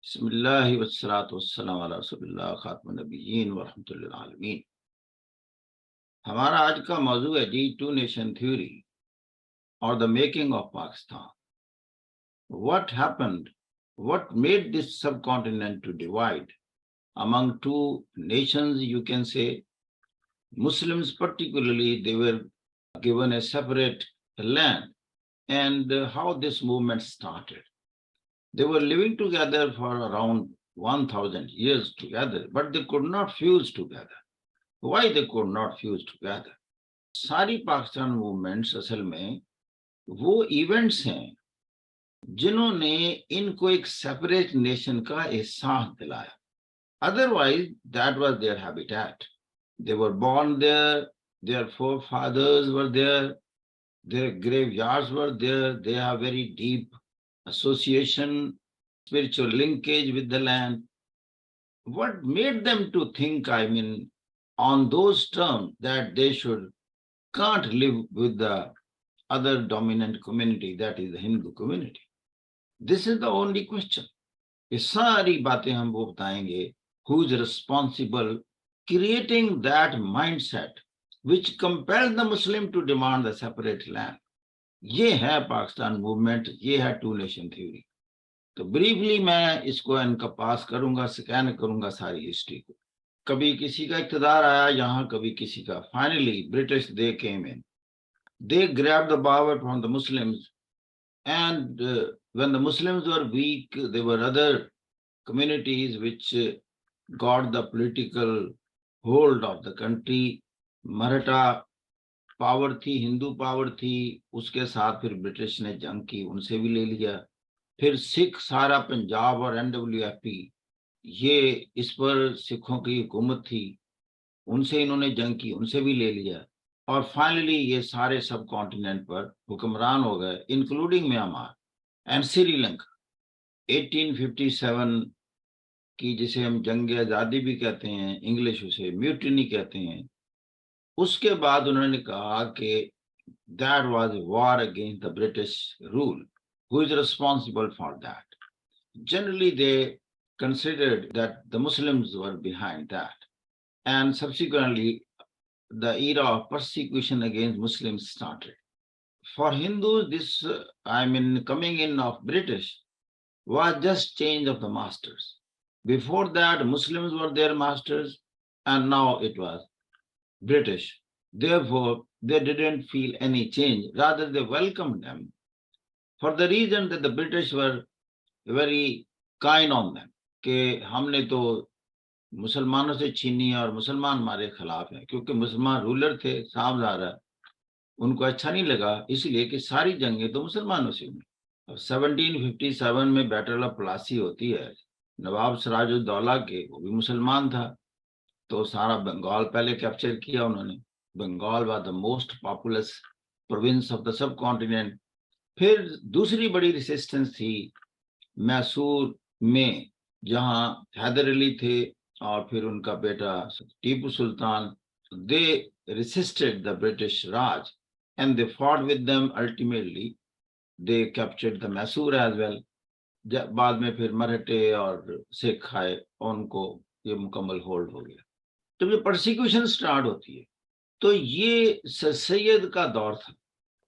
بسم اللہ والصلاة والسلام علی رسول اللہ خاتم النبیین ورحمۃ اللہ عالمین۔ ہمارا آج کا موضوع ہے جی ٹو نیشن تھیوری اور the making of Pakistan. What happened? What made this subcontinent to divide among two nations, you can say? Muslims particularly, they were given a separate land, and how this movement started. They were living together for around 1000 years together, but they could not fuse together. Why they could not fuse together? ساری Pakistan movements اصل میں وہ events ہیں جنہوں نے ان کو ایک separate nation کا احساس دلایا. Otherwise, that was their habitat. They were born there, their forefathers were there, their graveyards were there, they have very deep association, spiritual linkage with the land. What made them to think, on those terms that they can't live with the other dominant community, that is the Hindu community? This is the only question. یہ ساری باتیں ہم وہ بتائیں گے who is responsible creating that mindset which compelled the Muslim to demand the separate land. یہ ہے Pakistan movement, یہ ہے ٹو نیشن تھیوری. تو بریفلی میں اس کو انکپاس کروں گا، سکین کروں گا ساری ہسٹری کو. کبھی کسی کا اقتدار آیا یہاں، کبھی کسی کا. Finally British they came in. They grabbed the power from the Muslims, and when the Muslims were weak, there were other communities which got the political hold of the country. Maratha power تھی، ہندو power تھی، اس کے ساتھ پھر British نے جنگ کی، ان سے بھی لے لیا. پھر سکھ سارا پنجاب اور NWFP، یہ اس پر سکھوں کی حکومت تھی، ان سے انہوں نے جنگ کی، ان سے بھی لے لیا. اور فائنلی یہ سارے سب کانٹیننٹ پر حکمران ہو گئے، including Myanmar and Sri Lanka. 1857 کی جسے ہم جنگ آزادی بھی کہتے ہیں، انگلش اسے میوٹنی کہتے ہیں، اس کے بعد انہوں نے کہا کہ that was a war against the British rule. Who is responsible for that? Generally, they considered that the Muslims were behind that. And subsequently, the era of persecution against Muslims started. For Hindus, this, coming in of British was just change of the masters. Before that, Muslims were their masters, and now it was British. Therefore, they didn't feel any change. Rather, they welcomed them for the reason that the British were very kind on them. کہ ہم نے تو مسلمانوں سے چھینی اور مسلمان ہمارے خلاف ہیں، کیونکہ مسلمان رولر تھے، سامزارہ، ان کو اچھا نہیں لگا، اس لیے کہ ساری جنگیں تو مسلمانوں سے ہوئی. اب 1757 میں بیٹل آف پلاسی ہوتی ہے، نواب سراج الدولہ کے، وہ بھی مسلمان تھا، تو سارا بنگال پہلے کیپچر کیا انہوں نے. Bengal was the most populous province of the sub continent. پھر دوسری بڑی ریسسٹنس تھی میسور میں، جہاں حیدر علی تھے اور پھر ان کا بیٹا Tipu Sultan. They resisted the British Raj and they fought with them. Ultimately they captured the Mysore as well. بعد میں پھر مرہٹے اور سکھ آئے، ان کو یہ مکمل ہولڈ ہو گیا. جب یہ پرسیکیوشن سٹارٹ ہوتی ہے تو یہ سر سید کا دور تھا.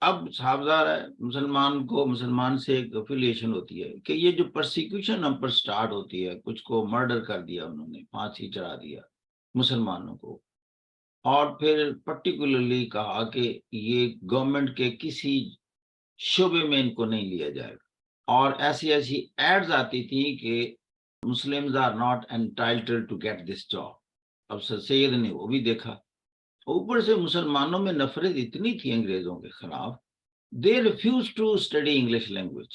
اب صاحبزار ہے، مسلمان کو مسلمان سے ایک افیلیشن ہوتی ہے کہ یہ جو پرسیکیوشن ہم پر سٹارٹ ہوتی ہے، کچھ کو مرڈر کر دیا انہوں نے، پھانسی چڑھا دیا مسلمانوں کو، اور پھر پرٹیکولرلی کہا کہ یہ گورنمنٹ کے کسی شعبے میں ان کو نہیں لیا جائے گا. اور ایسی ایڈز آتی تھیں کہ Muslims are not entitled to get this job. اب سر سید نے وہ بھی دیکھا. اوپر سے مسلمانوں میں نفرت اتنی تھی انگریزوں کے خلاف، they refuse to study English language.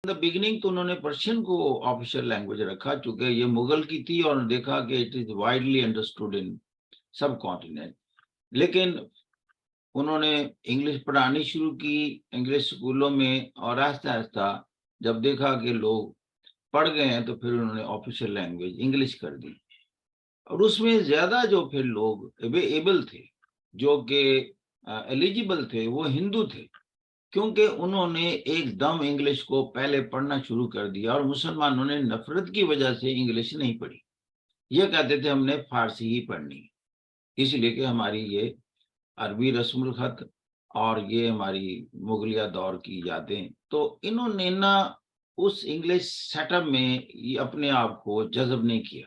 In the beginning تو انہوں نے پرشین کو آفیشیل لینگویج رکھا، چونکہ یہ مغل کی تھی، اور دیکھا کہ it is widely understood in sub continent. لیکن انہوں نے انگلش پڑھانی شروع کی انگلش اسکولوں میں، اور آہستہ آہستہ جب دیکھا کہ لوگ پڑھ گئے ہیں تو پھر انہوں نے آفیشیل لینگویج انگلش کر دی. اور اس میں زیادہ جو پھر لوگ ایبل تھے، جو کہ ایلیجیبل تھے، وہ ہندو تھے. کیونکہ انہوں نے ایک دم انگلش کو پہلے پڑھنا شروع کر دیا اور مسلمانوں نے نفرت کی وجہ سے انگلش نہیں پڑھی. یہ کہتے تھے ہم نے فارسی ہی پڑھنی، اس لیے کہ ہماری یہ عربی رسم الخط اور یہ ہماری مغلیہ دور کی یادیں. تو انہوں نے نا اس انگلش سیٹ اپ میں اپنے آپ کو جذب نہیں کیا،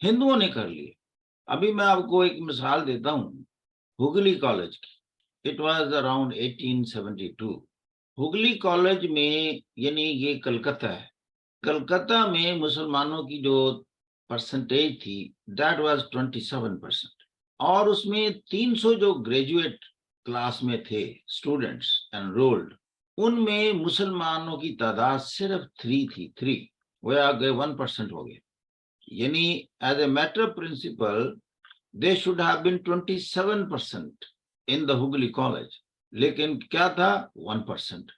ہندوؤں نے کر لیا. ابھی میں آپ کو ایک مثال دیتا ہوں ہگلی کالج کی. It was around 1872. Hooghly college میں، یعنی یہ کلکتہ ہے، کلکتہ میں مسلمانوں کی جو پرسنٹیج تھی دیٹ واز 27%. اور اس میں 300 جو گریجویٹ کلاس میں تھے اسٹوڈنٹس انرولڈ، ان میں مسلمانوں کی تعداد صرف 3 تھی. 3 وہ آگے 1% ہو گئے. یعنی as a matter of principle they should have been 27% in the Hooghly college, لیکن کیا تھا 1%.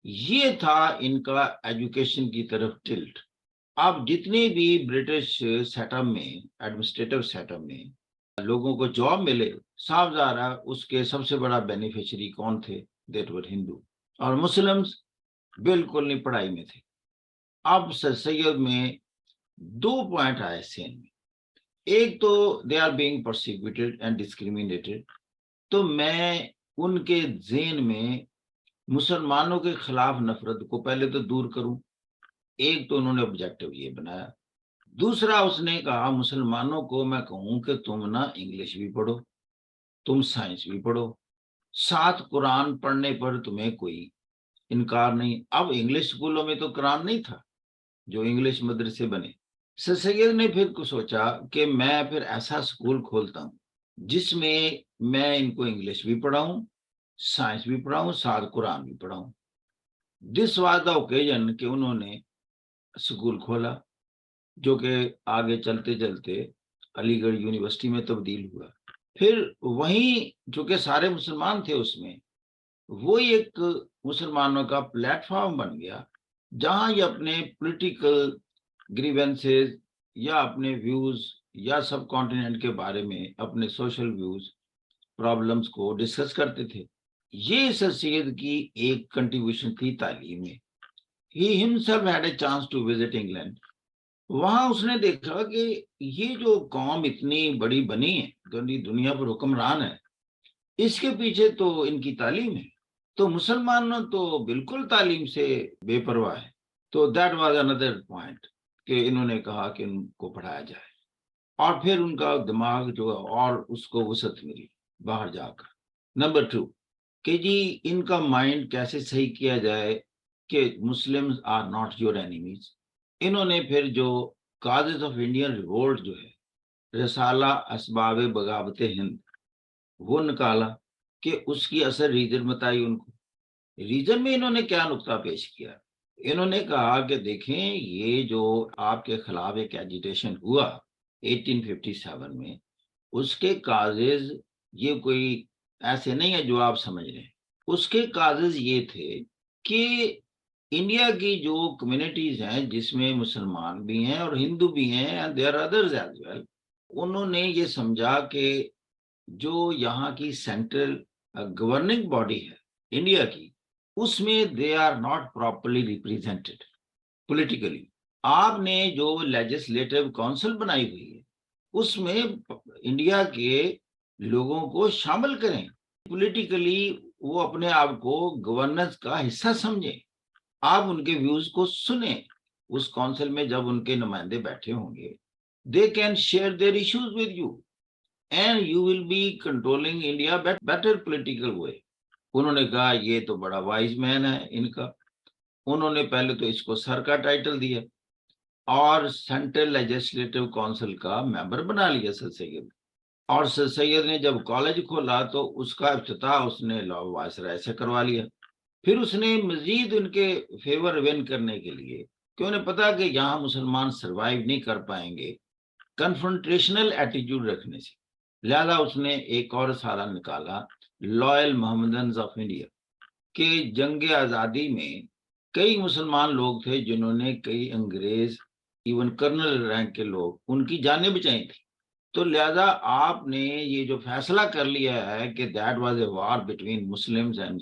یہ تھا ان کا ایجوکیشن کی طرف ٹلٹ. اب جتنے بھی برٹش سیٹ اپ میں، ایڈمنسٹریٹو سیٹ اپ میں لوگوں کو جاب ملے، صاف ظاہر اس کے سب سے بڑا بینیفیشری کون تھے؟ دیٹ ور ہندو. اور مسلمز بالکل نہیں پڑھائی میں تھے. اب سر سید میں 2 پوائنٹ آئے سین میں. ایک تو they are being persecuted and discriminated, تو میں ان کے ذہن میں مسلمانوں کے خلاف نفرت کو پہلے تو دور کروں. ایک تو انہوں نے آبجیکٹو یہ بنایا. دوسرا اس نے کہا مسلمانوں کو میں کہوں کہ تم نا انگلش بھی پڑھو، تم سائنس بھی پڑھو، ساتھ قرآن پڑھنے پر تمہیں کوئی انکار نہیں. اب انگلش اسکولوں میں تو قرآن نہیں تھا جو انگلش مدرسے بنے. سر سید نے پھر سوچا کہ میں پھر ایسا اسکول کھولتا ہوں جس میں میں ان کو انگلش بھی پڑھاؤں، سائنس بھی پڑھاؤں، ساتھ قرآن بھی پڑھاؤں. دس واز دا اوکیزن کہ انہوں نے اسکول کھولا، جو کہ آگے چلتے چلتے علی گڑھ یونیورسٹی میں تبدیل ہوا. پھر وہیں چونکہ سارے مسلمان تھے اس میں، وہ ایک مسلمانوں کا پلیٹ فارم بن گیا جہاں یہ اپنے پولیٹیکل گریونسز یا اپنے ویوز یا سب کانٹیننٹ کے بارے میں اپنے سوشل ویوز پرابلمز کو ڈسکس کرتے تھے. یہ سر سید کی ایک کنٹریبیوشن تھی تعلیم میں. He himself had a chance to visit England. وہاں اس نے دیکھا کہ یہ جو قوم اتنی بڑی بنی ہے، دنیا پر حکمران ہے، اس کے پیچھے تو ان کی تعلیم ہے. تو مسلمانوں تو بالکل تعلیم سے بے پرواہ ہے. تو دیٹ واز اندر پوائنٹ کہ انہوں نے کہا کہ ان کو پڑھایا جائے. اور پھر ان کا دماغ جو اور اس کو وسعت ملی باہر جا کر. نمبر 2 کہ جی ان کا مائنڈ کیسے صحیح کیا جائے کہ Muslims are not your enemies. انہوں نے پھر جو کازز آف انڈین ریوولٹ جو ہے، رسالہ اسباب بغاوت ہند، وہ نکالا کہ اس کی اثر ریجن بتائی ان کو. ریجن میں انہوں نے کیا نقطہ پیش کیا؟ انہوں نے کہا کہ دیکھیں یہ جو آپ کے خلاف ایک ایجیٹیشن ہوا 1857 میں، اس کے کازز یہ کوئی ایسے نہیں ہے جو آپ سمجھ رہے ہیں. اس کے کازز یہ تھے کہ انڈیا کی جو کمیونٹیز ہیں جس میں مسلمان بھی ہیں اور ہندو بھی ہیں and there are others as well، انہوں نے یہ سمجھا کہ جو یہاں کی سینٹرل گورننگ باڈی ہے انڈیا کی، اس میں they are not properly represented politically. آپ نے جو لیجسلیٹو کونسل بنائی ہوئی ہے اس میں انڈیا کے لوگوں کو شامل کریں، پولیٹیکلی وہ اپنے آپ کو گورننس کا حصہ سمجھیں، آپ ان کے ویوز کو سنیں. اس کونسل میں جب ان کے نمائندے بیٹھے ہوں گے they can share their issues with you and you will be controlling India better political way. انہوں نے کہا یہ تو بڑا وائز مین ہے ان کا. انہوں نے پہلے تو اس کو سر کا ٹائٹل دیا اور سینٹرل لیجسلیٹو کونسل کا ممبر بنا لیا سر سید. اور سر سید نے جب کالج کھولا تو اس کا افتتاح اس نے وائسرائے سے کروا لیا. پھر اس نے مزید ان کے فیور ون کرنے کے لیے، کہ انہیں پتا کہ یہاں مسلمان سروائیو نہیں کر پائیں گے کنفرنٹریشنل ایٹیٹیوڈ رکھنے سے، لہذا اس نے ایک اور سالہ نکالا لائل محمدنز آف انڈیا، کہ جنگ آزادی میں کئی مسلمان لوگ تھے جنہوں نے کئی انگریز ایون کرنل رینک کے لوگ ان کی جانیں بچائی تھی. تو لہذا آپ نے یہ جو فیصلہ کر لیا ہے کہ that was a war between Muslims and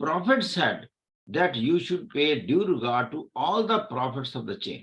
prophet said that you should pay due regard to all the prophets of the chain.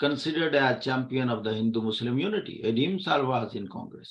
considered as champion of the Hindu Muslim unity and himself was in Congress।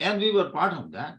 and we were part of that।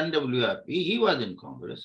NWIP he was in Congress।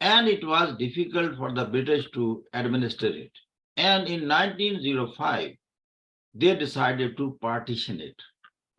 and it was difficult for the British to administer it. And in 1905, they decided to partition it.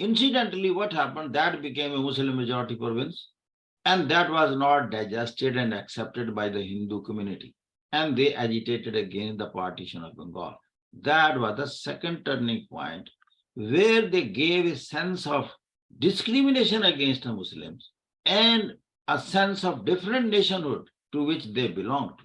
incidentally what happened, that became a Muslim majority province, and that was not digested and accepted by the Hindu community, and they agitated against the partition of Bengal. That was the second turning point where they gave a sense of discrimination against the Muslims and a sense of different nationhood to which they belonged to.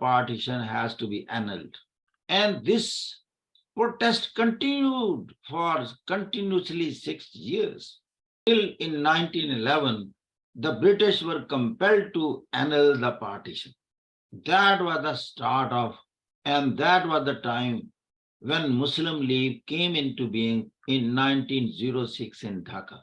partition has to be annulled, and this protest continued for continuously 6 years. Till in 1911, the British were compelled to annul the partition. That was the start of, and that was the time when Muslim League came into being in 1906 in Dhaka.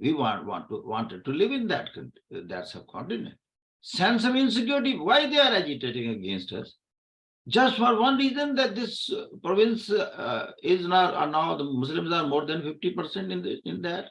We wanted to live in that country, that subcontinent. Sense of insecurity, why they are agitating against us? Just for one reason, that this province is now the Muslims are more than 50% in that.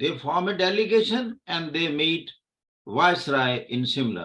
they form a delegation and they meet Viceroy in Shimla.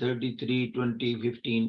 33, 20, 15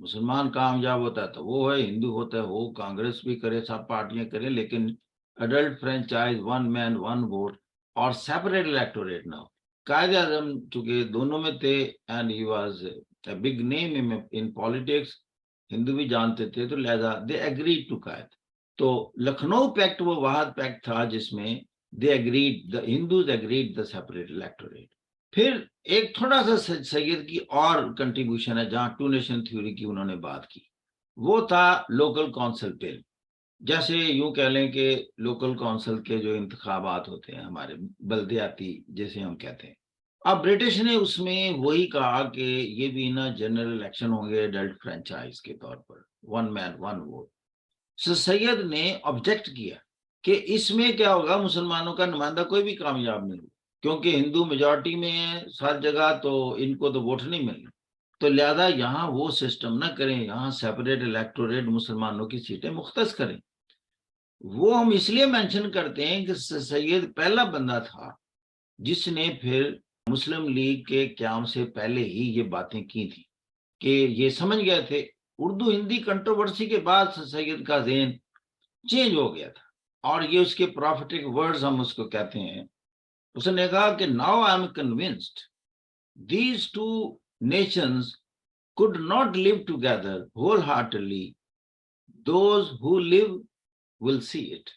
مسلمان کامیاب ہوتا ہے تو وہ ہے، ہندو ہوتا ہے وہ کانگریس بھی کرے، سب پارٹیاں کریں، لیکن adult franchise, one man one vote اور سیپریٹ الیکٹوریٹ نہ ہو۔ قائد اعظم چونکہ دونوں میں تھے and he was a big name in politics, Hindu بھی جانتے تھے، تو لہذا دے ایگریڈ ٹو قائد۔ تو لکھنؤ پیکٹ وہ واحد پیکٹ تھا جس میں they agreed, the Hindus agreed the separate electorate. پھر ایک تھوڑا سا سید کی اور کنٹریبیوشن ہے جہاں ٹو نیشن تھیوری کی انہوں نے بات کی، وہ تھا لوکل کونسل بل۔ جیسے یوں کہہ لیں کہ لوکل کونسل کے جو انتخابات ہوتے ہیں ہمارے بلدیاتی جیسے ہم کہتے ہیں، اب برٹش نے اس میں وہی کہا کہ یہ بھی نا جنرل الیکشن ہوں گے ایڈلٹ فرینچائز کے طور پر، ون مین ون ووٹ۔ سید نے آبجیکٹ کیا کہ اس میں کیا ہوگا، مسلمانوں کا نمائندہ کوئی بھی کامیاب نہیں ہوگا، کیونکہ ہندو میجورٹی میں ہے ہر جگہ، تو ان کو تو ووٹ نہیں ملنا، تو لہذا یہاں وہ سسٹم نہ کریں، یہاں سیپریٹ الیکٹوریٹ مسلمانوں کی سیٹیں مختص کریں۔ وہ ہم اس لیے مینشن کرتے ہیں کہ سید پہلا بندہ تھا جس نے پھر مسلم لیگ کے قیام سے پہلے ہی یہ باتیں کی تھی، کہ یہ سمجھ گئے تھے اردو ہندی کنٹروورسی کے بعد سید کا ذہن چینج ہو گیا تھا، اور یہ اس کے پروفیٹک ورڈز ہم اس کو کہتے ہیں۔ اس نے کہا کہ now I am convinced these two nations could not live together wholeheartedly, those who live will see it۔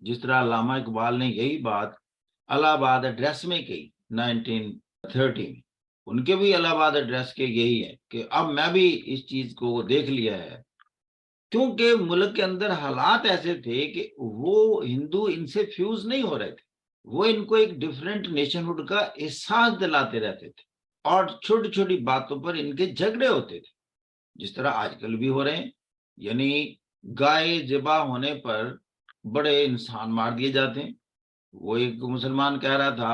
جس طرح علامہ اقبال نے یہی بات الہ آباد ایڈریس میں کہی 1930 میں، ان کے بھی الہ آباد ایڈریس کے یہی ہے کہ اب میں بھی اس چیز کو دیکھ لیا ہے، کیونکہ ملک کے اندر حالات ایسے تھے کہ وہ ہندو ان سے فیوز نہیں ہو رہے تھے، وہ ان کو ایک ڈفرینٹ نیشن ہوڈ کا احساس دلاتے رہتے تھے، اور چھوٹی چھوٹی باتوں پر ان کے جھگڑے ہوتے تھے، جس طرح آج کل بھی ہو رہے ہیں۔ یعنی گائے ذبح ہونے پر بڑے انسان مار دیے جاتے ہیں۔ وہ ایک مسلمان کہہ رہا تھا،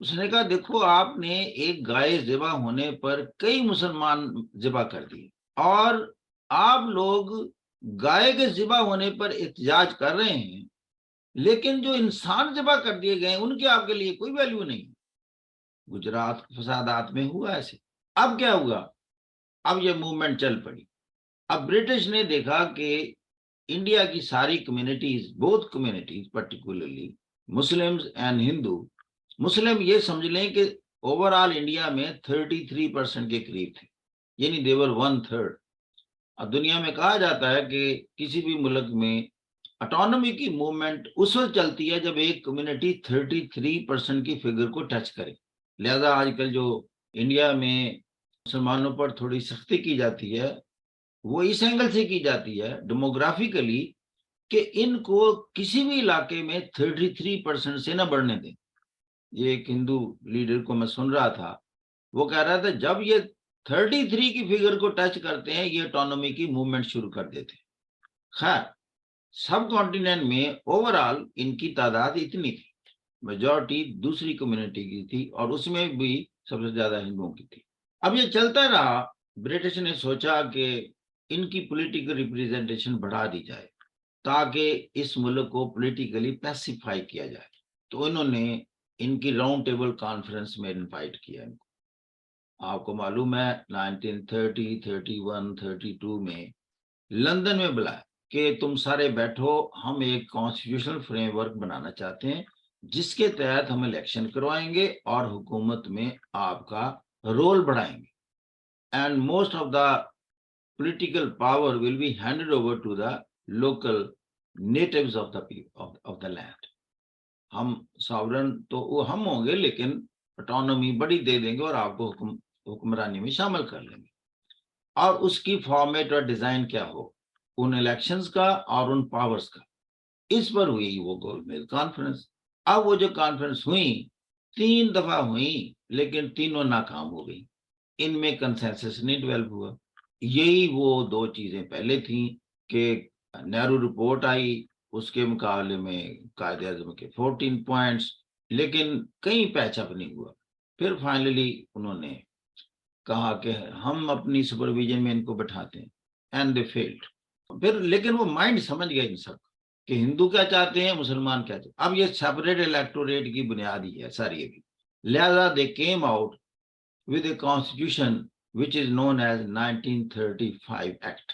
اس نے کہا دیکھو آپ نے ایک گائے ذبح ہونے پر کئی مسلمان ذبح کر دیے، اور آپ لوگ گائے کے ذبح ہونے پر احتجاج کر رہے ہیں، لیکن جو انسان ذبح کر دیے گئے ان کے آپ کے لیے کوئی ویلیو نہیں۔ گجرات فسادات میں ہوا ایسے۔ اب کیا ہوا، اب یہ موومنٹ چل پڑی۔ اب برٹش نے دیکھا کہ انڈیا کی ساری communities, both communities particularly Muslims and Hindu, Muslim یہ سمجھ لیں کہ اوور آل انڈیا میں 33% کے قریب تھے، یعنی دیور 1/3۔ اب دنیا میں کہا جاتا ہے کہ کسی بھی ملک میں اٹانومی کی موومنٹ اس وقت چلتی ہے جب ایک کمیونٹی 33% کی فگر کو ٹچ کرے۔ لہذا آج کل جو انڈیا میں مسلمانوں پر تھوڑی سختی کی جاتی ہے وہ اس اینگل سے کی جاتی ہے ڈیموگرافیکلی، کہ ان کو کسی بھی علاقے میں 33% سے نہ بڑھنے دیں۔ یہ ایک ہندو لیڈر کو میں سن رہا تھا، وہ کہہ رہا تھا جب یہ 33 کی فگر کو ٹچ کرتے ہیں یہ اٹانومی کی موومنٹ شروع کر دیتے ہیں۔ خیر، سب کانٹیننٹ میں اوور آل ان کی تعداد اتنی تھی، میجورٹی دوسری کمیونٹی کی تھی، اور اس میں بھی سب سے زیادہ ہندوؤں کی تھی۔ اب یہ چلتا رہا، برٹش نے سوچا کہ ان کی پولیٹیکل ریپریزنٹیشن بڑھا دی جائے تاکہ اس ملک کو پولیٹیکلی پیسیفائی کیا جائے، تو انہوں نے ان کی راؤنڈ ٹیبل کانفرنس میں انوائٹ کیا ان کو۔ آپ کو معلوم ہے 1930، 31، 32 میں لندن میں بلایا کہ تم سارے بیٹھو، ہم ایک کانسٹیٹیوشنل فریم ورک بنانا چاہتے ہیں جس کے تحت ہم الیکشن کروائیں گے اور حکومت میں آپ کا رول بڑھائیں گے، and most of the political power will be handed over to the local natives of the land۔ ہم ساورن تو وہ ہم ہوں گے لیکن اٹانومی بڑی دے دیں گے اور آپ کو حکمرانی میں شامل کر لیں گے، اور اس کی فارمیٹ اور ڈیزائن کیا ہو ان الیکشنز کا اور ان پاورز کا۔ اس پر ہوئی وہ گول میز کانفرنس۔ اب وہ جو کانفرنس ہوئی 3 دفعہ ہوئی لیکن تینوں ناکام ہو گئی، ان میں کنسنسس نہیں ڈیولپ ہوا۔ یہی وہ 2 چیزیں پہلے تھیں کہ نہرو رپورٹ آئی، اس کے مقابلے میں قائد اعظم کے 14 پوائنٹس، لیکن کہیں پیچ اپ نہیں ہوا۔ پھر فائنلی انہوں نے کہا کہ ہم اپنی سپرویژن میں ان کو بٹھاتے ہیں، اینڈ دے فیلڈ۔ پھر لیکن وہ مائنڈ سمجھ گئے ان سب کہ ہندو کیا چاہتے ہیں، مسلمان کیا چاہتے ہیں۔ اب یہ سیپریٹ الیکٹوریٹ کی بنیاد ہی ہے ساری ابھی، لہذا they came out with a constitution which is known as 1935 Act.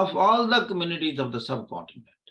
of all the communities of the subcontinent,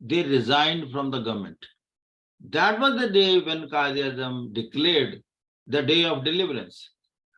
they resigned from the government. That was the day when Qaid-e-Azam declared the day of deliverance,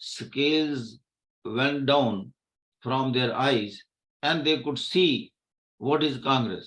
scales went down from their eyes and they could see what is Congress,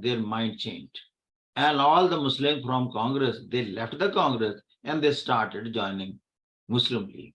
their mind changed and all the Muslims from Congress, they left the Congress and they started joining Muslim League।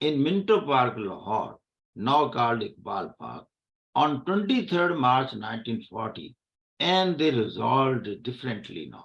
in Minto Park, Lahore, now called Iqbal Park, on 23rd March 1940 and they resolved differently now.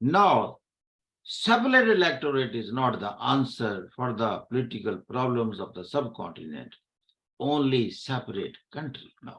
Now separate electorate is not the answer for the political problems of the subcontinent, only separate country now.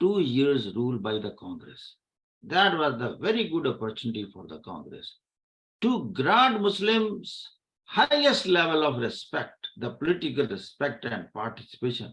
2 years rule by the Congress. That was the very good opportunity for the Congress to grant Muslims highest level of respect, the political respect and participation.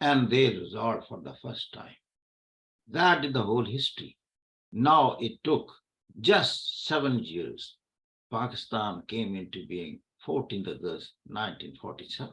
and they resolved for the first time. That is the whole history. Now it took just 7 years. Pakistan came into being 14th August 1947.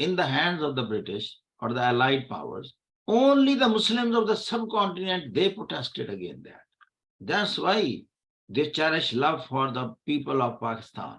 in the hands of the British or the allied powers, only the Muslims of the subcontinent, they protested against that. That's why they cherish love for the people of Pakistan,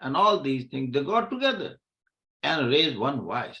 and all these things, they got together and raised one voice.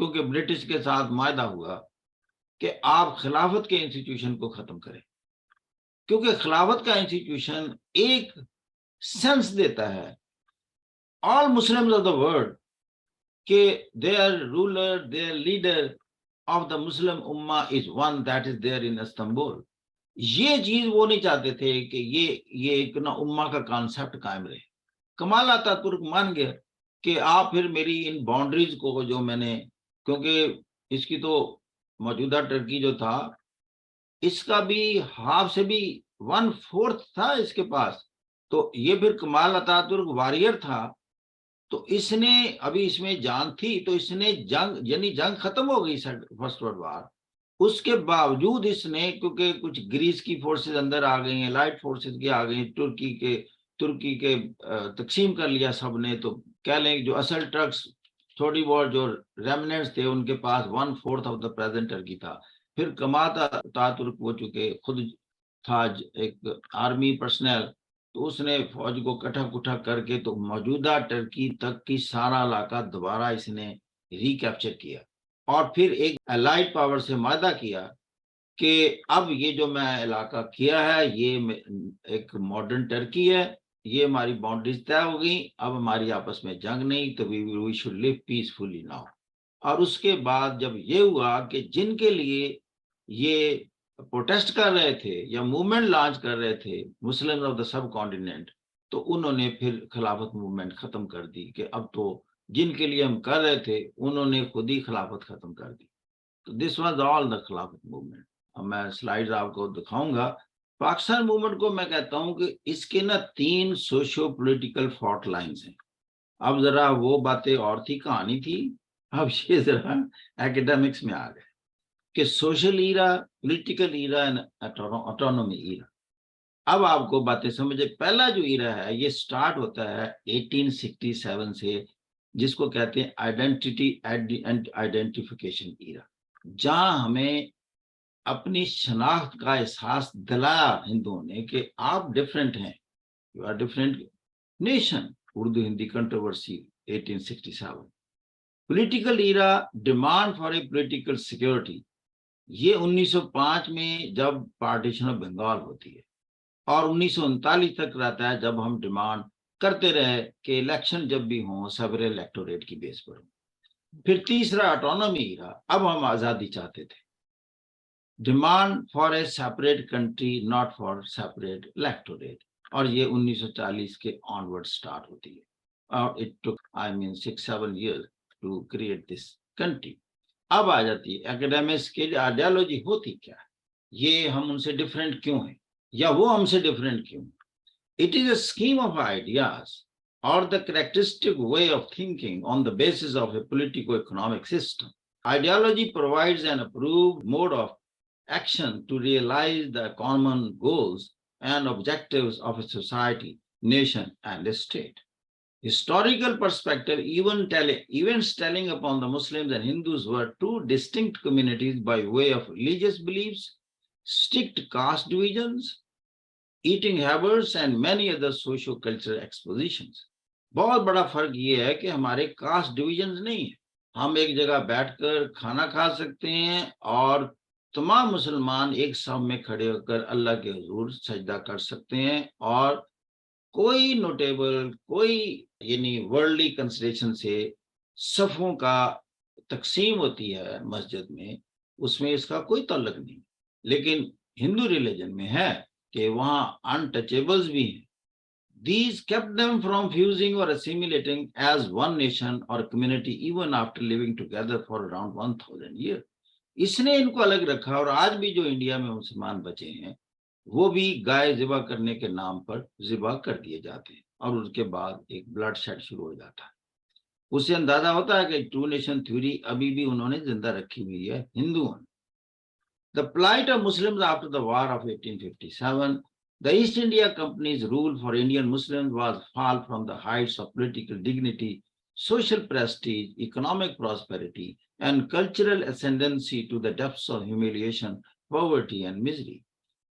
کیونکہ British کے ساتھ معاہدہ ہوا کہ آپ خلافت کے institution کو ختم کریں، کیونکہ خلافت کا انسٹیٹیوشن ایک سینس دیتا ہے آل مسلمز آف دا ورلڈ کہ their ruler, their leader of the Muslim Ummah is one that is there in Istanbul. یہ چیز وہ نہیں چاہتے تھے کہ یہ ایک نا امہ کا کانسیپٹ قائم رہے. کمال آتا ترک مان گیا کہ آپ پھر میری ان باؤنڈریز کو جو میں نے، کیونکہ اس کی تو موجودہ ٹرکی جو تھا اس کا بھی ہاف سے بھی 1/4 تھا اس کے پاس، تو یہ پھر کمال آتا ترک واریر تھا، تو اس نے ابھی اس میں جان تھی تو اس نے جنگ، یعنی جنگ ختم ہو گئی فرسٹ ورلڈ وار، اس کے باوجود اس نے، کیونکہ کچھ گریس کی فورسز اندر آ گئی ہیں، لائٹ فورسز کی آ گئی ہیں، ترکی کے تقسیم کر لیا سب نے، تو کہہ لیں جو اصل ٹرکس تھوڑی بہت جو ریمنٹس تھے ان کے پاس 1/4 آف دا پریزنٹ ٹرکی تھا. پھر کماتا ترک وہ چکے خود تھا ایک آرمی پرسنل، تو اس نے فوج کو کٹھا کر کے تو موجودہ ٹرکی تک کی سارا علاقہ دوبارہ اس نے ریکیپچر کیا، اور پھر ایک الائڈ پاور سے معاہدہ کیا کہ اب یہ جو میں علاقہ کیا ہے یہ ایک ماڈرن ٹرکی ہے، یہ ہماری باؤنڈریز طے ہو گئی، اب ہماری آپس میں جنگ نہیں، تو we should live peacefully now. اور اس کے بعد جب یہ ہوا کہ جن کے لیے یہ پروٹیسٹ کر رہے تھے یا موومنٹ لانچ کر رہے تھے Muslim of the sub continent, تو انہوں نے پھر خلافت موومنٹ ختم کر دی کہ اب تو جن کے لیے ہم کر رہے تھے انہوں نے خود ہی خلافت ختم کر دی. تو دس واز آل دا خلافت موومنٹ. اب میں سلائیڈ آپ کو دکھاؤں گا. پاکستان موومنٹ کو میں کہتا ہوں کہ اس کے نا 3 سوشو پولیٹیکل فالٹ لائنز ہیں. اب ذرا وہ باتیں اور تھی، کہانی تھی، اب یہ ذرا ایکیڈیمکس میں آ گئے کہ social era, political era and autonomy era. اب آپ کو باتیں سمجھے. پہلا جو ایرا ہے یہ سٹارٹ ہوتا ہے 1867 سے، جس کو کہتے ہیں آئیڈینٹی اینڈ آئیڈینٹیفیکیشن ایرا، جہاں ہمیں اپنی شناخت کا احساس دلایا ہندوؤں نے کہ آپ ڈفرینٹ ہیں، you are different nation. Urdu Hindi controversy 1867. Political era, demand for a political security, یہ 1905 میں جب پارٹیشن آف بنگال ہوتی ہے، اور 1939 تک رہتا ہے جب ہم ڈیمانڈ کرتے رہے کہ الیکشن جب بھی ہوں سیورل الیکٹوریٹ کی بیس پر ہوں. پھر تیسرا آٹونومی ایرا، اب ہم آزادی چاہتے تھے، demand for a separate country not for separate electorate, اور یہ 1940 کے آنورڈ سٹارٹ ہوتی ہے، اور it took 6-7 years to create this country. اب آ جاتی ہے ایکیڈیمکس کی آئیڈیالوجی ہوتی کیا ہے، یہ ہم ان سے ڈفرینٹ کیوں ہیں یا وہ ہم سے ڈفرینٹ کیوں. It is a scheme of ideas or the characteristic way of thinking on the basis of a politico-economic system. Ideology provides an approved mode of action to realize the common goals and objectives of a society, nation, and a state. Historical perspective, events telling upon the Muslims and Hindus were two distinct communities by way of religious beliefs, strict caste divisions, eating habits, and many other socio-cultural expositions. بہت بڑا فرق یہ ہے کہ ہمارے cost divisions نہیں ہیں، ہم ایک جگہ بیٹھ کر کھانا کھا سکتے ہیں اور تمام مسلمان ایک صف میں کھڑے ہو کر اللہ کے حضور سجدہ کر سکتے ہیں، اور کوئی نوٹیبل، کوئی یعنی ورلڈلی کنسیڈریشن سے صفوں کا تقسیم ہوتی ہے مسجد میں، اس میں اس کا کوئی تعلق نہیں. لیکن ہندو ریلیجن میں ہے کہ وہاں انٹچیبلز بھی ہیں. These kept them from fusing or assimilating as one nation or community even after living together for around 1000 years. اس نے ان کو الگ رکھا، اور آج بھی جو انڈیا میں مسلمان بچے ہیں وہ بھی گائے ذبح کرنے کے نام پر ذبح کر دیے جاتے ہیں، اور اس کے بعد ایک بلڈ شیڈ شروع ہو جاتا ہے. اس سے اندازہ ہوتا ہے کہ ٹو نیشن تھیوری ابھی بھی انہوں نے زندہ رکھی ہوئی ہے ہندوؤں نے. The plight of Muslims after the war of 1857. The East India Company's rule for Indian Muslims was fall from the heights of political dignity, social prestige, economic prosperity, and cultural ascendancy to the depths of humiliation, poverty, and misery.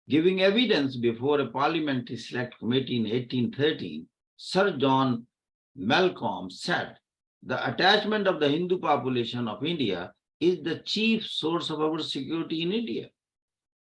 Giving evidence before a parliamentary select committee in 1813, Sir John Malcolm said, the attachment of the Hindu population of India is the chief source of our security in India.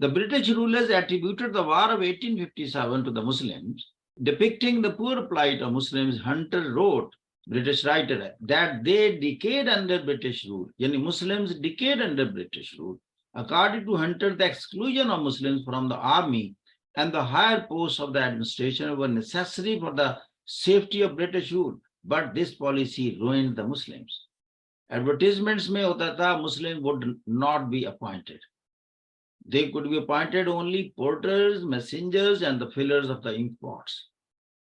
The British rulers attributed the war of 1857 to the Muslims. Depicting the poor plight of Muslims, Hunter wrote, British writer, that they decayed under British rule. Yani Muslims decayed under British rule. According to Hunter, the exclusion of Muslims from the army and the higher posts of the administration were necessary for the safety of British rule. But this policy ruined the Muslims. Advertisements mein hota tha, Muslims would not be appointed. They could be appointed only porters, messengers, and the fillers of the ink pots.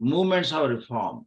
movements of reform,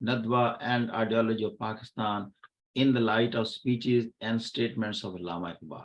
Nadwa, and ideology of Pakistan in the light of speeches and statements of Allama Iqbal.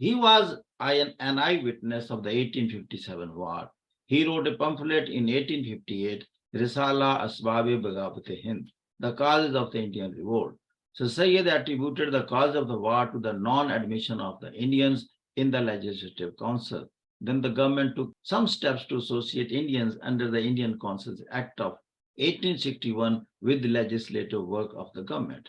He was an eyewitness of the 1857 war. He wrote a pamphlet in 1858, Risala Asbab-e-Bagawat-e-Hind, the causes of the Indian revolt. So Sayyid attributed the cause of the war to the non-admission of the Indians in the Legislative Council. Then the government took some steps to associate Indians under the Indian Councils Act of 1861 with the legislative work of the government.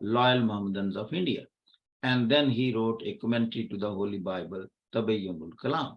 Loyal Mohammedans of India. And then he wrote a commentary to the Holy Bible, Tabayyunul Kalam.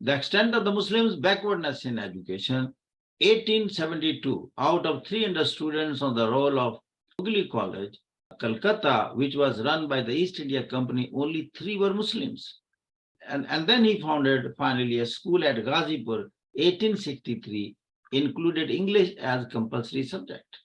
The extent of the Muslims' backwardness in education, 1872, out of 300 students on the roll of Ugly College, Calcutta, which was run by the East India Company, only 3 were Muslims. And then he founded finally a school at Ghazipur, 1863, included English as compulsory subject.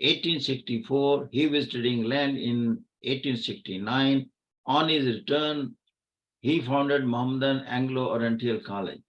1864. He visited England in 1869. On his return, he founded Mohammedan Anglo-Oriental College,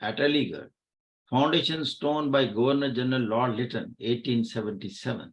at Aligarh. Foundation stone by Governor General Lord Lytton, 1877.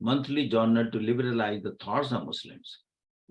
monthly journal to liberalize the thoughts of Muslims.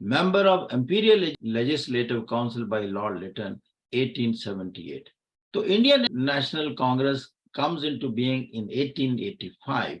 Member of Imperial Legislative Council by Lord Lytton, 1878. So Indian National Congress comes into being in 1885.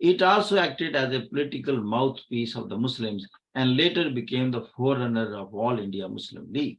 It also acted as a political mouthpiece of the Muslims and later became the forerunner of All India Muslim League.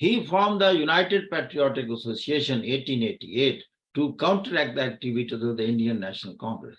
He formed the United Patriotic Association 1888 to counteract the activities of the Indian National Congress.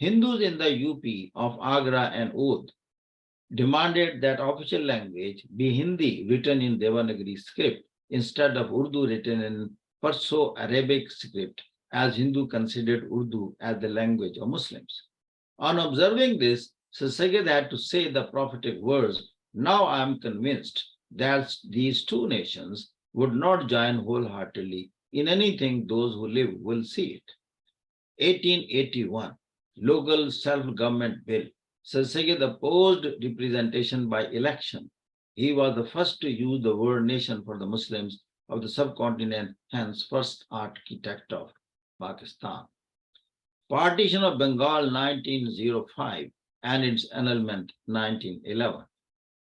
Hindus in the UP of Agra and Oudh demanded that official language be Hindi written in Devanagari script instead of Urdu written in Perso-Arabic script, as Hindu considered Urdu as the language of Muslims. On observing this, Sir Sayyid had to say the prophetic words, "Now I am convinced that these two nations would not join wholeheartedly in anything. Those who live will see it." 1881, Local Self-Government Bill. Sir Sayyid opposed representation by election. He was the first to use the word nation for the Muslims of the subcontinent, hence first architect of Pakistan. Partition of Bengal 1905 and its annulment 1911.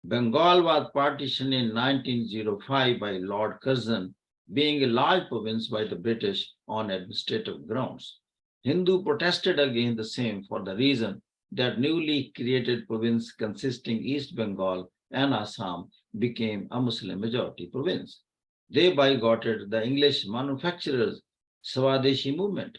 Bengal was partitioned in 1905 by Lord Curzon, being a large province by the British on administrative grounds. Hindu protested against the same for the reason that newly created province consisting East Bengal and Assam became a Muslim majority province. They boycotted the English manufacturers' Swadeshi movement.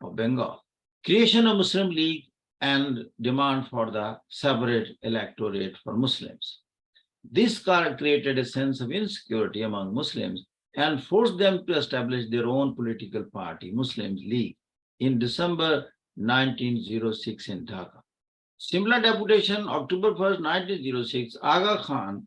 of Bengal. Creation of Muslim League and demand for the separate electorate for Muslims. This created a sense of insecurity among Muslims and forced them to establish their own political party, Muslim League, in December 1906 in Dhaka. Similar deputation, October 1st, 1906, Aga Khan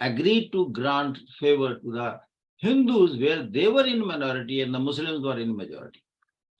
agreed to grant favor to the Hindus where they were in minority and the Muslims were in majority.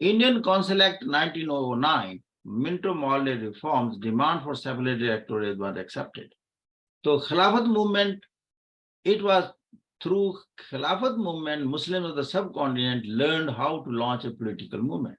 Indian Council Act 1909, Minto Morley reforms, demand for separate electorate was accepted. So Khilafat movement, it was through Khilafat movement, Muslims of the subcontinent learned how to launch a political movement.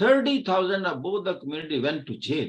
30,000 of both the community went to jail.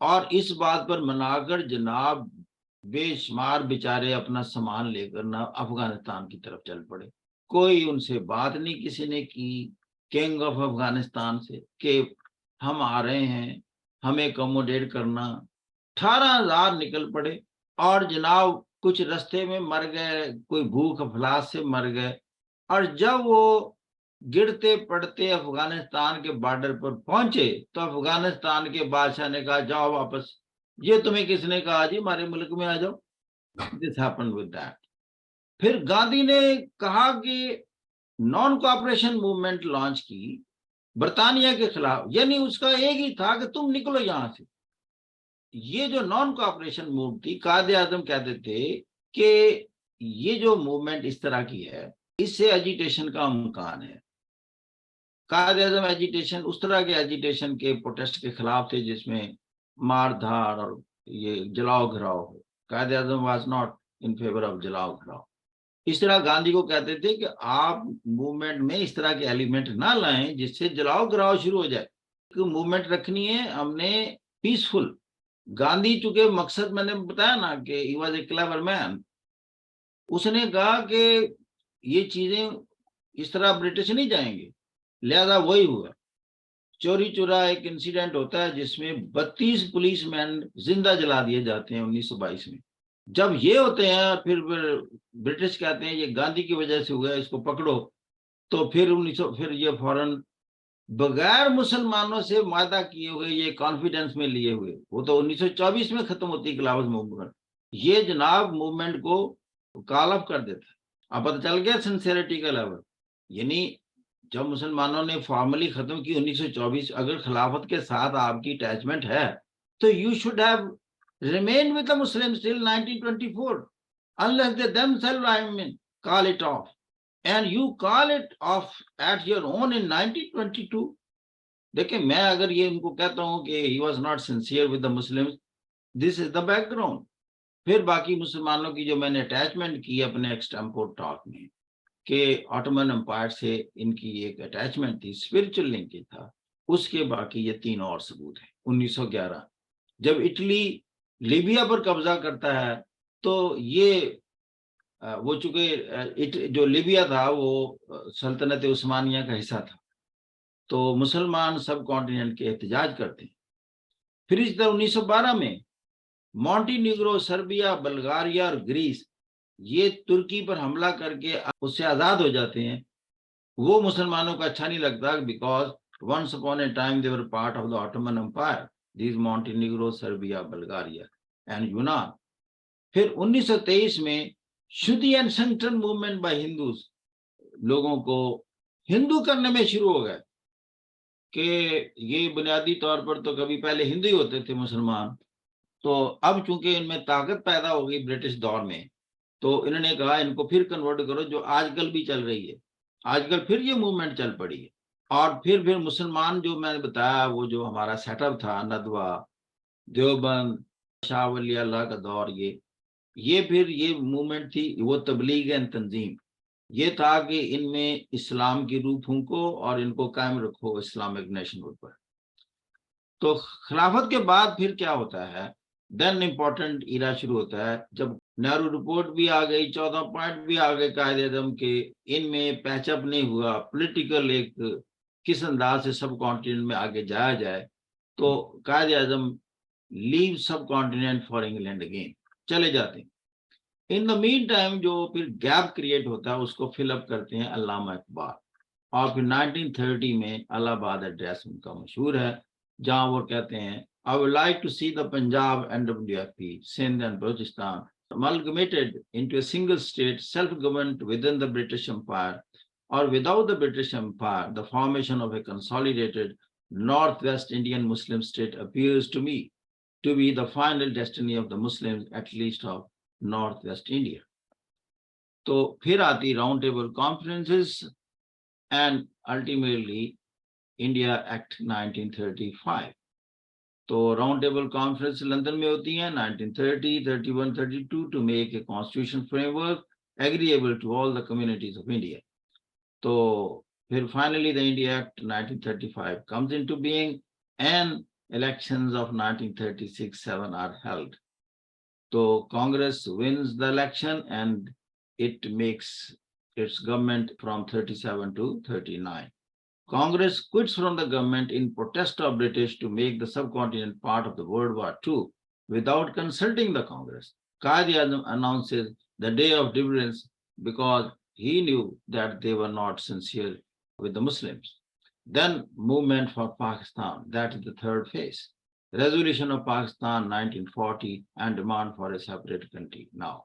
اور اس بات پر منا کر جناب بے شمار بیچارے اپنا سامان لے کر نہ افغانستان کی طرف چل پڑے. کوئی ان سے بات نہیں کسی نے کی کنگ آف افغانستان سے کہ ہم آ رہے ہیں, ہمیں اکوموڈیٹ کرنا. 18,000 نکل پڑے اور جناب کچھ رستے میں مر گئے, کوئی بھوک افلاس سے مر گئے. اور جب وہ گرتے پڑتے افغانستان کے بارڈر پر پہنچے تو افغانستان کے بادشاہ نے کہا جاؤ واپس. یہ تمہیں کس نے کہا جی ہمارے ملک میں آ جاؤ. This happened with that. پھر گاندھی نے کہا کہ نان کوآپریشن موومنٹ لانچ کی برطانیہ کے خلاف, یعنی اس کا ایک ہی تھا کہ تم نکلو یہاں سے. یہ جو نان کوآپریشن موو تھی, قائد اعظم کہتے تھے کہ یہ جو موومنٹ اس طرح کی ہے اس سے ایجیٹیشن کا امکان ہے. قائد اعظم ایجیٹیشن اس طرح کے ایجیٹیشن کے پروٹیسٹ کے خلاف تھے جس میں مار دھاڑ اور یہ جلاؤ گھراؤ ہو. Quaid Azam was not in favour of جلاؤ گھراؤ. اس طرح گاندھی کو کہتے تھے کہ آپ موومنٹ میں اس طرح کے ایلیمنٹ نہ لائیں جس سے جلاؤ گراؤ شروع ہو جائے. موومنٹ رکھنی ہے ہم نے پیسفل. گاندھی چونکہ مقصد میں نے بتایا نا کہ ہی واز اے کلیور مین, اس نے کہا کہ یہ چیزیں اس طرح برٹش نہیں جائیں گے, لہذا وہی ہوا. چوری چورا ایک انسیڈنٹ ہوتا ہے جس میں 32 پولیس مین زندہ جلا دیے جاتے ہیں 1922 میں. جب یہ ہوتے ہیں اور پھر برٹش کہتے ہیں یہ گاندھی کی وجہ سے ہوا, اس کو پکڑو, تو پھر یہ فوراً بغیر مسلمانوں سے معاہدہ کیے ہوئے یہ کانفیڈنس میں لیے ہوئے, وہ تو 1924 میں ختم ہوتی خلافت موومنٹ, یہ جناب موومنٹ کو کال اپ کر دیتا. اب پتہ چل گیا سنسیئرٹی کا لیول. یعنی جب مسلمانوں نے فارملی ختم کی 1924, اگر خلافت کے ساتھ آپ کی اٹیچمنٹ ہے تو you should have remain with the Muslims till 1924 unless they themselves, I mean, call it off, and you call it off at your own in 1922. دیکھیں میں اگر یہ ان کو کہتا ہوں کہ he was not sincere with the Muslims, this is the background. پھر باقی مسلمانوں کی جو میں نے اٹیچمنٹ کی اپنے ایکسٹمپور ٹاک میں کہ آٹومن امپائر سے ان کی ایک اٹیچمنٹ تھی, اسپرچل لنکیج تھا, اس کے باقی یہ 3 اور ثبوت ہیں. 1911 جب اٹلی لیبیا پر قبضہ کرتا ہے تو یہ وہ چونکہ جو لیبیا تھا وہ سلطنت عثمانیہ کا حصہ تھا, تو مسلمان سب کانٹیننٹ کے احتجاج کرتے ہیں. پھر اس طرح 1912 میں مونٹی نیگرو, سربیا, بلغاریہ اور گریس یہ ترکی پر حملہ کر کے اس سے آزاد ہو جاتے ہیں. وہ مسلمانوں کو اچھا نہیں لگتا because once upon a time they were part of the Ottoman Empire, these Montenegro, Serbia, Bulgaria and Yunan. پھر 1923 میں Shuddhi and central movement by Hindus, لوگوں کو ہندو کرنے میں شروع ہو گئے کہ یہ بنیادی طور پر تو کبھی پہلے ہندو ہی ہوتے تھے مسلمان, تو اب چونکہ ان میں طاقت پیدا ہو گئی برٹش دور میں تو انہوں نے کہا ان کو پھر کنورٹ کرو, جو آج کل بھی چل رہی ہے. آج کل پھر یہ موومنٹ چل پڑی ہے. اور پھر مسلمان جو میں نے بتایا وہ جو ہمارا سیٹ اپ تھا, ندوہ, دیوبند, شاہ ولی اللہ کا دور, یہ پھر یہ موومنٹ تھی, وہ تبلیغ اینڈ تنظیم. یہ تھا کہ ان میں اسلام کی روح پھونکو اور ان کو قائم رکھو اسلامک نیشن ہوڈ پر. تو خلافت کے بعد پھر کیا ہوتا ہے, دین امپورٹنٹ ایرا شروع ہوتا ہے جب نہرو رپورٹ بھی آ گئی, 14 پوائنٹ بھی آ گئے قائد اعظم کے, ان میں پیچ اپ نہیں ہوا, پولیٹیکل ایک کس انداز سے سب کانٹیننٹ میں آگے جایا جائے, تو قائد اعظم لیو سب کانٹیننٹ فار انگلینڈ اگین, چلے جاتے ہیں. ان دا مین ٹائم جو پھر گیپ کریٹ ہوتا ہے اس کو فل اپ کرتے ہیں علامہ اقبال, اور پھر 1930 میں الہ آباد ایڈریس ان کا مشہور ہے جہاں وہ کہتے ہیں I would like to see the Punjab NWFP, Sindh and Balochistan amalgamated into a single state, self-governed within the British Empire or without the British Empire. The formation of a consolidated Northwest Indian Muslim state appears to me to be the final destiny of the Muslims, at least of Northwest India. تو پھر آتی round table conferences and ultimately India act 1935. تو round table conference London میں ہوتی ہیں 1930, 31, 32 to make a constitution framework agreeable to all the communities of India. تو پھر finally the India Act 1935 comes into being and elections of 1936-7 are held. So Congress wins the election and it makes its government from 37 to 39. Congress quits from the government in protest of British to make the subcontinent part of the World War II without consulting the Congress. Quaid-e-Azam announces the day of deliverance because he knew that they were not sincere with the Muslims. Then movement for Pakistan, that is the third phase. Resolution of Pakistan 1940 and demand for a separate country. Now,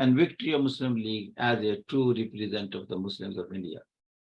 and victory of Muslim League as a true representative of the Muslims of India.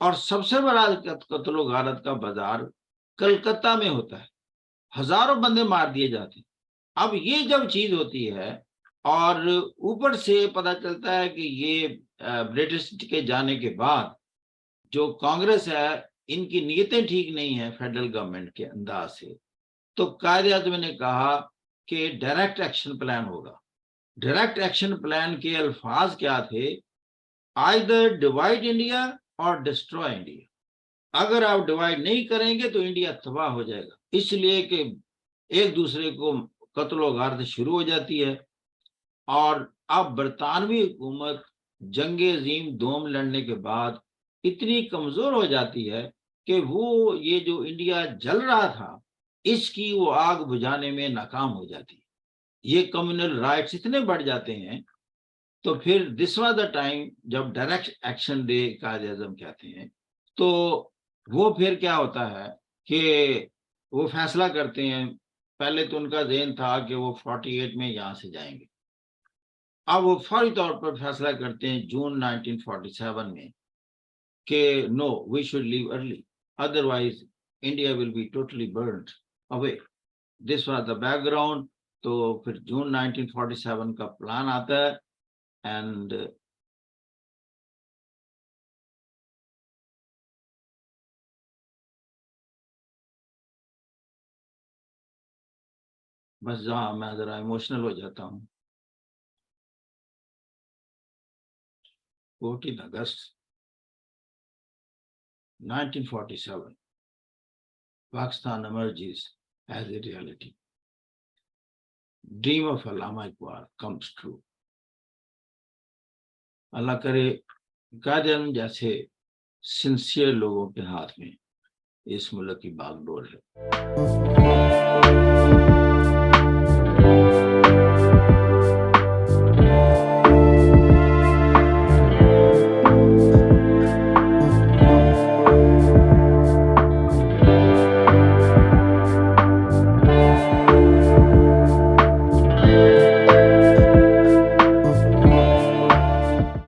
اور سب سے بڑا قتل و غارت کا بازار کلکتہ میں ہوتا ہے، ہزاروں بندے مار دیے جاتے ہیں۔ اب یہ جب چیز ہوتی ہے اور اوپر سے پتہ چلتا ہے کہ یہ برٹش کے جانے کے بعد جو کانگریس ہے ان کی نیتیں ٹھیک نہیں ہیں فیڈرل گورنمنٹ کے انداز سے، تو قائد اعظم نے کہا کہ ڈائریکٹ ایکشن پلان ہوگا۔ ڈائریکٹ ایکشن پلان کے الفاظ کیا تھے؟ either ڈیوائڈ انڈیا اور ڈسٹروائے انڈیا۔ اگر آپ ڈیوائڈ نہیں کریں گے تو انڈیا تباہ ہو جائے گا، اس لیے کہ ایک دوسرے کو قتل و غارت شروع ہو جاتی ہے۔ اور اب برطانوی حکومت جنگ عظیم دوم لڑنے کے بعد اتنی کمزور ہو جاتی ہے کہ وہ یہ جو انڈیا جل رہا تھا اس کی وہ آگ بجھانے میں ناکام ہو جاتی ہے۔ یہ کمیونل رائٹس اتنے بڑھ جاتے ہیں، تو پھر دس واز دا ٹائم جب direct action day Quaid Azam کہتے ہیں، تو وہ پھر کیا ہوتا ہے کہ وہ فیصلہ کرتے ہیں۔ پہلے تو ان کا ذہن تھا کہ وہ 48 میں یہاں سے جائیں گے، اب وہ فوری طور پر فیصلہ کرتے ہیں جون 1947 میں کہ no we should leave early otherwise India will be totally burned away. This was the بیک گراؤنڈ۔ تو پھر جون 1947 کا پلان آتا ہے اینڈ بس جہاں میں ذرا ایموشنل ہو جاتا ہوں، 14 اگست 1947 Pakistan emerges as a reality. Dream of Allama Iqbal comes true. اللہ کرے قائد اعظم جیسے سنسیئر لوگوں کے ہاتھ میں اس ملک کی باغ ڈور ہے۔